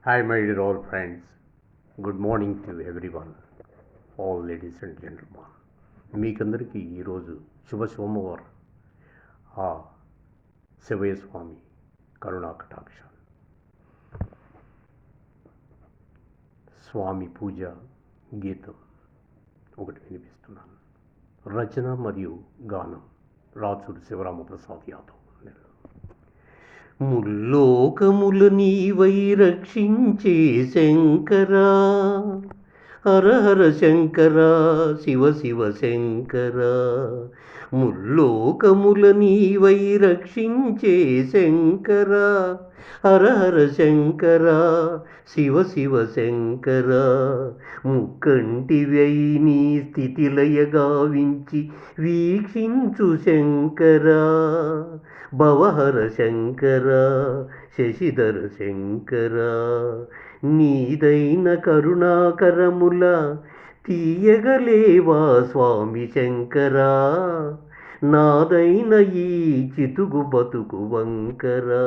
Hi, my dear all friends. Good morning to everyone, all ladies and gentlemen. మీకందరికీ ఈరోజు సోమవారం ఆ శివయ్య స్వామి కరుణా కటాక్షం స్వామి పూజ గీతం ఒకటి వినిపిస్తున్నాను. రచన మరియు గానం రాచుడు శివరామప్రసాద్ యాదవ్. ముల్లోకములు నీవై రక్షించే శంకరా, హర హర శంకరా, శివ శివ శంకరా. ముల్లోకముల నీవై రక్షించే శంకరా, హర హర శంకరా, శివ శివ శంకరా. ముక్కంటివై నీ స్థితిలయ గావించి వీక్షించు శంకరా, భవహర శంకరా, శశిధర శంకరా. నీదైన కరుణాకరముల తీయగలేవా స్వామి శంకరా, నాదైన ఈ చితుగు బతుకు వంకరా.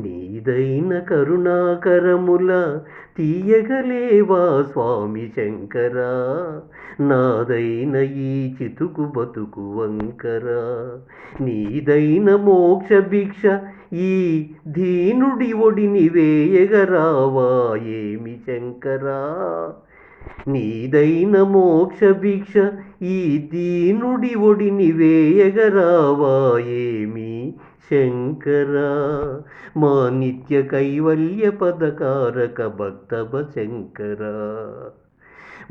నీదైన కరుణాకరముల తీయగలేవా స్వామి శంకరా, నాదైన ఈ చితుకు బతుకు వంకరా. నీదైన మోక్ష భిక్ష ఈ దీనుడి ఒడిని వేయగరావా ఏమి శంకరా. నీదైన మోక్ష భిక్ష ఈ దీనుడి ఒడిని వేయగరావా ఏమి శంకరా. మా నిత్య కైవల్య పదకారక భక్తవ శంకరా,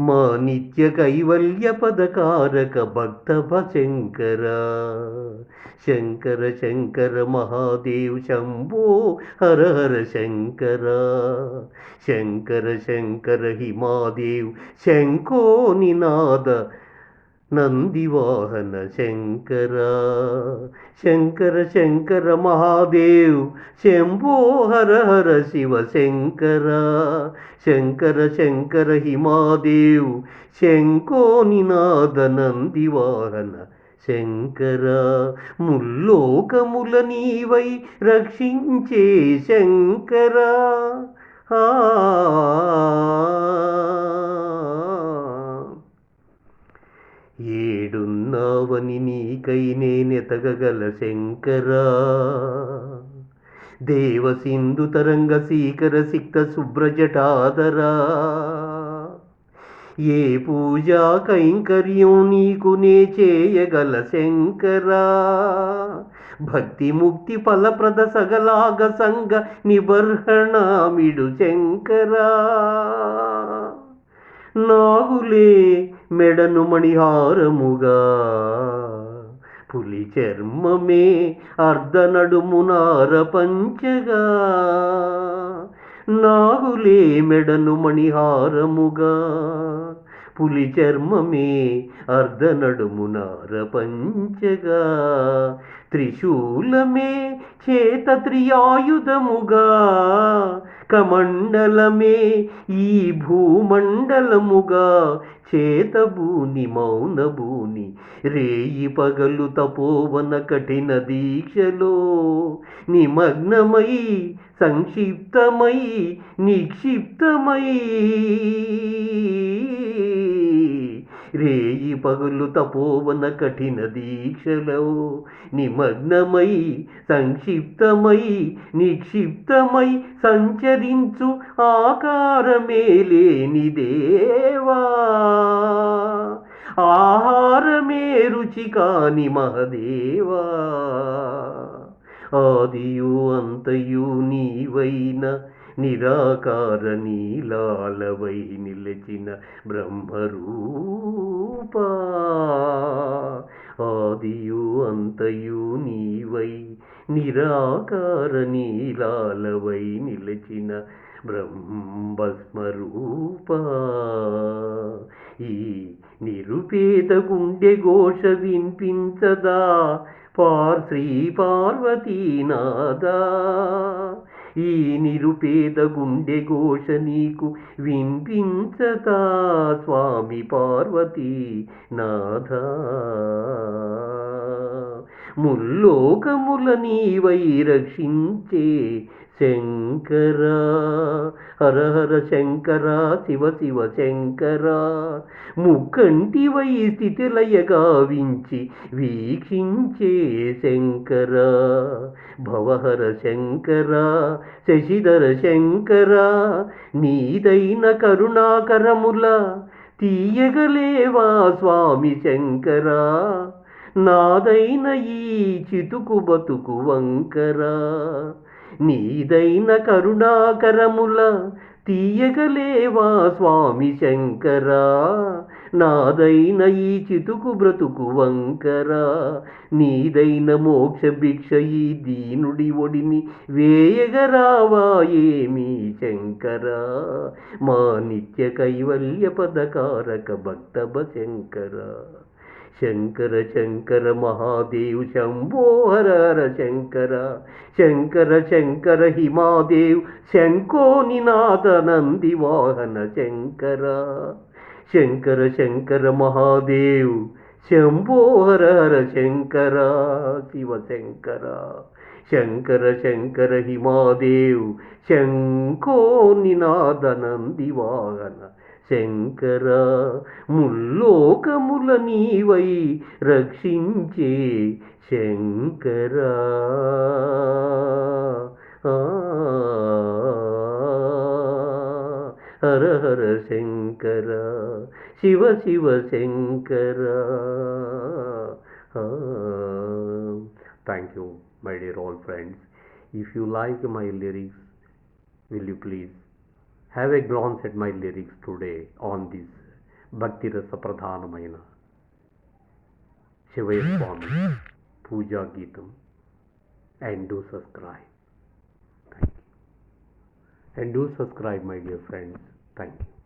మా నిత్య కైవల్య పదకారక భక్తవ శంకరా. శంకర శంకర మహాదేవ్ శంభో హర హర శంకరా. శంకర శంకర హిమాదేవ్ శంఖో నినాద నందివాహన శంకరా. శంకర శంకర మహాదేవ్ శంభో హర హర శివ శంకరా. శంకర శంకర హిమాదేవ్ శంఖో నినాద నందివాహన శంకరా. ముల్లోకముల నీవై రక్షించే శంకరా. ఏడున్నావని నీకై నేనెతగగల శంకరా. దేవసింధు తరంగ సీకర సిక్త శుభ్రజటాదరా. ఏ పూజా కైంకర్యం నీకు నే చేయగల శంకరా. భక్తి ముక్తి ఫలప్రద సగలాగ సంగ నిబర్హణామిడు శంకరా. నాగులే మెడను మణిహారముగా, పులి చర్మమే అర్ధనడుమునార పంచగా. నాగులే మెడను మణిహారముగా, పులి చర్మమే అర్ధనడుమునార పంచగా. త్రిశూలమే చేత త్రియాయుధముగా, కమండలమే ఈ భూమండలముగా. చేతబూని మౌనబూని రేయి పగలు తపోవన కఠిన దీక్షలో నిమగ్నమై సంక్షిప్తమై నిక్షిప్తమై. రేయి పగులు తపోవన కఠిన దీక్షలో నిమగ్నమై సంక్షిప్తమై నిక్షిప్తమై సంచరించు ఆకారమే లేని దేవా. ఆహారమే రుచి కాని మహదేవా. ఆదియు అంతయు నీవైన నిరాకార నీలాలవై నిలచిన బ్రహ్మరూపా. ఆదియు అంతయు నీవై నిరాకార నీలాలవై నిలచిన బ్రహ్మస్మరూపా. ఈ నిరుపేద గుండె ఘోష వినిపించదా శ్రీ పార్వతీనాదా. ఈ నిరుపేద గుండె ఘోష నీకు వినిపించదా స్వామి పార్వతీనాథా. ముల్లోకముల నీవై రక్షించే శంకర హర హర శంకర శివ శివ శంకర ముక్కంటివై స్థితిలయ గావించి వీక్షించే శంకర భవహర శంకర శశిధర శంకర నీదైన కరుణాకరముల తీయగలేవా స్వామి శంకర నాదైన ఈ చితుకు బతుకు వంకర నీదైన కరుణాకరముల తీయగలేవా స్వామి శంకర నాదైన ఈ చితుకు బ్రతుకు వంకర నీదైన మోక్ష భిక్ష ఈ దీనుడి ఒడిని వేయగరావా ఏమి శంకర మా నిత్య కైవల్య పదకారక భక్తభ శంకర శంకర శంకర మహాదేవ్ శంభో హర హర శంకర శంకర శంకర హిమాదేవ్ శంకో నినాద నంది వాహన శంకర శంకర శంకర మహాదేవ్ శంభో హర హర శంకర శివ శంకర శంకర శంకర హిమాదేవ్ శంకో నినాద నంది వాహన శంకర ముల్లోకముల నీవై రక్షించే శంకర హర హర Shankara Shiva Shiva Shankara. Thank you, my dear all friends. If you like my lyrics, will you please have a glance at my lyrics today on this Bhakti Rasa Pradhanamaina Shivaya Swami Puja Geetam, and do subscribe. Thank you. And do subscribe, my dear friends. Thank you.